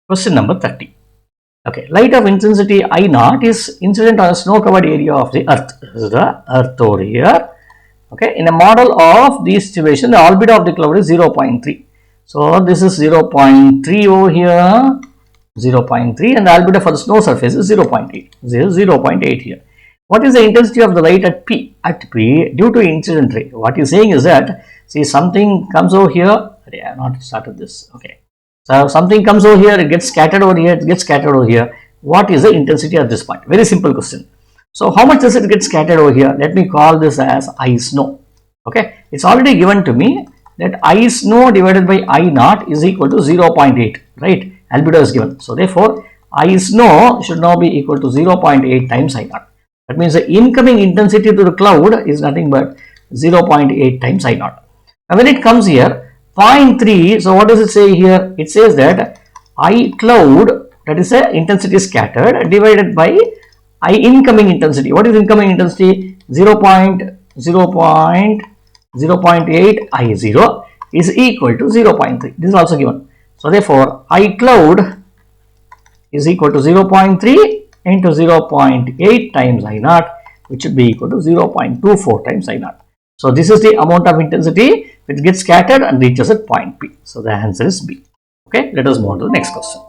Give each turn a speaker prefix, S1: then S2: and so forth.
S1: Question number 30. Okay, light of intensity I naught is incident on a snow covered area of the earth. This is the earth over here. Okay, in a model of this situation, the albedo of the cloud is 0.3. So this is 0.3 over here, 0.3, and the albedo for the snow surface is 0.8. This is 0.8 here. What is the intensity of the light at P? At P due to incident ray. What he's saying is that, see, something comes over here. I have not started this. Okay. So something comes over here, it gets scattered over here, it gets scattered over here. What is the intensity at this point? Very simple question. So how much does it get scattered over here? Let me call this as I snow. Okay. It's already given to me that I snow divided by I naught is equal to 0.8. Right. Albedo is given. So therefore, I snow should now be equal to 0.8 times I naught. That means the incoming intensity to the cloud is nothing but 0.8 times I naught. Now when it comes here, 0.3, so what does it say here? It says that I cloud, that is the intensity scattered, divided by I incoming intensity. What is incoming intensity? 0.8 I0 is equal to 0.3. This is also given. So therefore, I cloud is equal to 0.3 into 0.8 times I naught, which should be equal to 0.24 times I naught. So this is the amount of intensity which gets scattered and reaches at point P. So the answer is B. Okay, let us move on to the next question.